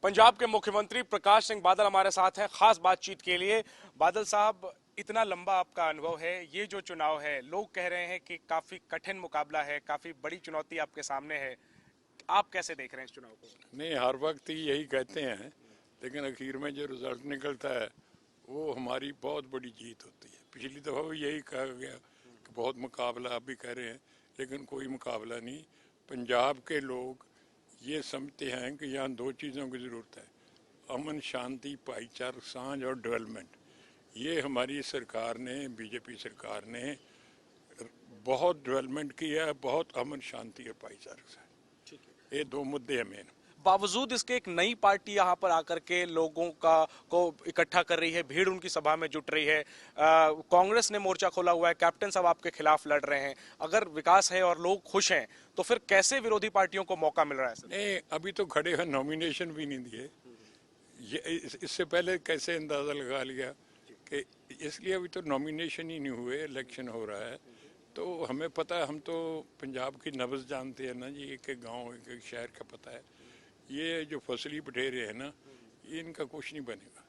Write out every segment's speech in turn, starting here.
पंजाब के मुख्यमंत्री प्रकाश सिंह बादल हमारे साथ हैं खास बातचीत के लिए। बादल साहब, इतना लंबा आपका अनुभव है, ये जो चुनाव है, लोग कह रहे हैं कि काफी कठिन मुकाबला है, काफी बड़ी चुनौती आपके सामने है, आप कैसे देख रहे हैं इस चुनाव को? नहीं, हर वक्त ही यही कहते हैं, लेकिन आखिर में जो रिजल्ट निकलता है वो हमारी बहुत बड़ी जीत होती है। पिछली दफ़ा भी यही कहा गया कि बहुत मुकाबला, आप भी कह रहे हैं, लेकिन कोई मुकाबला नहीं। पंजाब के लोग ये समझते हैं कि यहाँ दो चीज़ों की ज़रूरत है, अमन, शांति, भाईचारा, सांझ और डेवलपमेंट। ये हमारी सरकार ने, बीजेपी सरकार ने बहुत डेवलपमेंट किया है, बहुत अमन, शांति और भाईचारा से। ये दो मुद्दे हैं मेन। बावजूद इसके एक नई पार्टी यहाँ पर आकर के लोगों को इकट्ठा कर रही है, भीड़ उनकी सभा में जुट रही है। कांग्रेस ने मोर्चा खोला हुआ है, कैप्टन साहब आपके खिलाफ लड़ रहे हैं। अगर विकास है और लोग खुश हैं तो फिर कैसे विरोधी पार्टियों को मौका मिल रहा है? नहीं, अभी तो खड़े हैं, नॉमिनेशन भी नहीं दिए। ये इससे पहले कैसे अंदाजा लगा लिया कि इसलिए अभी तो नॉमिनेशन ही नहीं हुए, इलेक्शन हो रहा है। तो हमें पता है, हम तो पंजाब की नब्ज़ जानते हैं ना जी, एक एक गाँव, एक एक शहर का पता है। ये जो फसली बटेरे हैं ना, ये इनका कुछ नहीं बनेगा।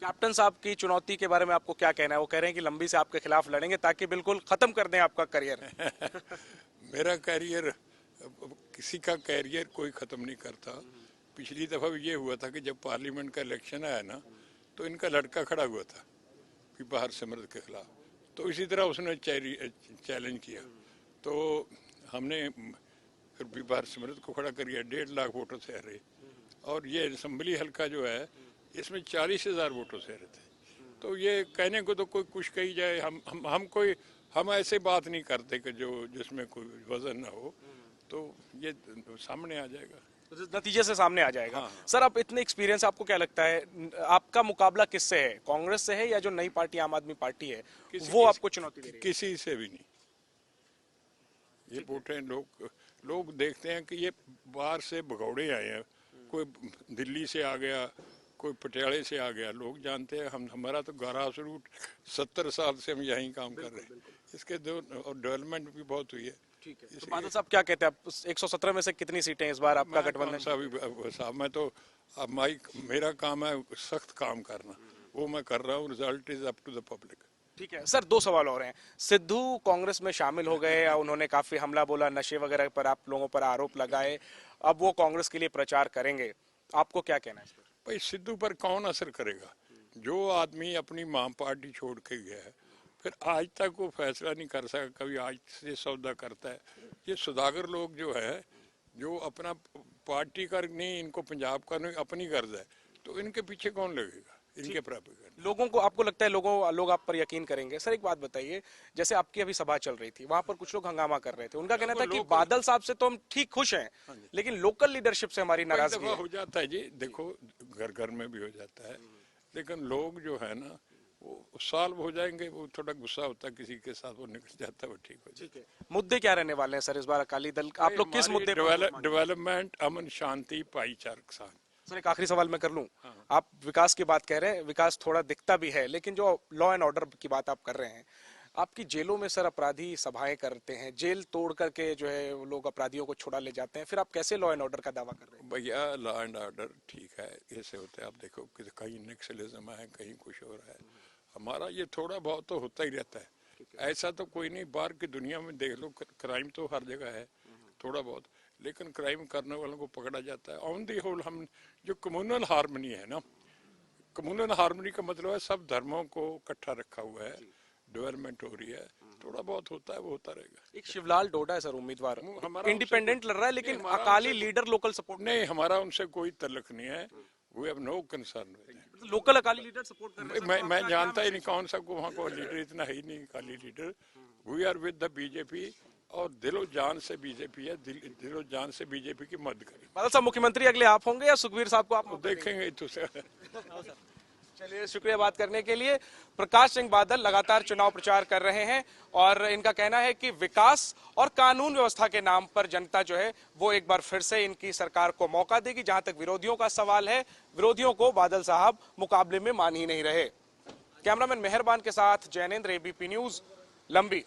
कैप्टन साहब की चुनौती के बारे में आपको क्या कहना है? वो कह रहे हैं कि लंबी से आपके खिलाफ लड़ेंगे ताकि बिल्कुल खत्म कर दें आपका करियर। मेरा करियर, किसी का करियर कोई ख़त्म नहीं करता। पिछली दफ़ा भी ये हुआ था कि जब पार्लियामेंट का इलेक्शन आया ना, तो इनका लड़का खड़ा हुआ था बाहर सिमरत के खिलाफ, तो इसी तरह उसने चैलेंज किया, तो हमने फिर भी बाहर सिमरत को खड़ा करिए, 1.5 लाख वोटों से हारे। और ये असम्बली हल्का जो है, इसमें 40,000 वोटों से हारे थे। तो ये कहने को तो कोई कुछ कही जाए, हम ऐसे बात नहीं करते कि जो जिसमें कोई वजन ना हो, तो ये सामने आ जाएगा, नतीजे से सामने आ जाएगा। हाँ। सर, अब इतने एक्सपीरियंस, आपको क्या लगता है आपका मुकाबला किससे है? कांग्रेस से है या जो नई पार्टी आम आदमी पार्टी है वो आपको चुनौती दे रही है? किसी से भी नहीं। ये वोटें लोग देखते हैं कि ये बाहर से भगौड़े आए हैं, कोई दिल्ली से आ गया, कोई पटियाले से आ गया। लोग जानते हैं हमारा तो ग्रास रूट 70 साल से हम यहीं काम कर रहे हैं। इसके दो डेवलपमेंट भी बहुत हुई है। ठीक है, तो बादल साहब क्या कहते हैं, आप 117 में से कितनी सीटें इस बार आपका गठबंधन? साहब, मैं तो अब मेरा काम है सख्त काम करना, वो मैं कर रहा हूँ। Result is up to the public. ठीक है सर, दो सवाल और हैं। सिद्धू कांग्रेस में शामिल हो गए, उन्होंने काफी हमला बोला, नशे वगैरह पर आप लोगों पर आरोप लगाए, अब वो कांग्रेस के लिए प्रचार करेंगे, आपको क्या कहना है इस पर? भाई, सिद्धू पर कौन असर करेगा? जो आदमी अपनी मां पार्टी छोड़ के गया है, फिर आज तक वो फैसला नहीं कर सका, कभी आज से सौदा करता है। ये सुधागर लोग जो है, जो अपना पार्टी का नहीं, इनको पंजाब का नहीं, अपनी गर्ज है, तो इनके पीछे कौन लगेगा? इनके प्राप्त लोगों को, आपको लगता है लोग आप पर यकीन करेंगे? सर, एक बात बताइए, जैसे आपकी अभी सभा चल रही थी, वहां पर कुछ लोग हंगामा कर रहे थे, उनका कहना था कि बादल साहब से तो हम ठीक खुश हैं, लेकिन लोकल लीडरशिप से हमारी नाराजगी हो जाता है जी। देखो, घर घर में भी हो जाता है, लेकिन लोग जो है ना, वो सॉल्व हो जाएंगे। वो थोड़ा गुस्सा होता है किसी के साथ, वो निकल जाता है, वो ठीक हो जाता है। मुद्दे क्या रहने वाले हैं सर इस बार अकाली दल? आप लोग किस मुद्दे? डेवलपमेंट, अमन, शांति, भाईचारा, सांझ। सर, एक आखिरी सवाल मैं कर लूं। आप विकास की बात कह रहे हैं, विकास थोड़ा दिखता भी है, लेकिन जो लॉ एंड ऑर्डर की बात आप कर रहे हैं, आपकी जेलों में सर अपराधी सभाएं करते हैं, जेल तोड़ करके जो है वो लोग अपराधियों को छुड़ा ले जाते हैं, फिर आप कैसे लॉ एंड ऑर्डर का दावा कर रहे हैं? भैया, लॉ एंड ऑर्डर ठीक है, ऐसे होता है। आप देखो कि कहीं नक्सलिज्म है, कहीं कुछ हो रहा है। हमारा ये थोड़ा बहुत तो होता ही रहता है, ऐसा तो कोई नहीं। बाहर की दुनिया में देख लो, क्राइम तो हर जगह है थोड़ा बहुत, लेकिन क्राइम करने वालों को पकड़ा जाता है। ऑन दी होल, हम जो कम्युनल हार्मनी है ना, कम्युनल हार्मनी का मतलब है सब धर्मों को इकट्ठा रखा हुआ है, डेवलपमेंट हो रही है, थोड़ा बहुत होता है, वो होता रहेगा। एक शिवलाल डोडा है सर उम्मीदवार, इंडिपेंडेंट लड़ रहा है, लेकिन अकाली लीडर लोकल सपोर्ट नहीं, हमारा उनसे कोई तल्लुक नहीं है। We have no concern with them. Local Akali leader support कर रहे हैं? मैं जानता ही नहीं कौन सा वहाँ को लीडर, इतना है ही नहीं Akali leader. We are with the BJP, और दिलो जान से बीजेपी है, दिलो जान से बीजेपी की मदद करें। बादल साहब, मुख्यमंत्री अगले आप होंगे या सुखबीर साहब को आप देखेंगे तो सर। चलिए, शुक्रिया बात करने के लिए। प्रकाश सिंह बादल लगातार चुनाव प्रचार कर रहे हैं और इनका कहना है कि विकास और कानून व्यवस्था के नाम पर जनता जो है वो एक बार फिर से इनकी सरकार को मौका देगी। जहां तक विरोधियों का सवाल है, विरोधियों को बादल साहब मुकाबले में मान ही नहीं रहे। कैमरामैन मेहरबान के साथ जैनेंद्र, एबीपी न्यूज, लंबी।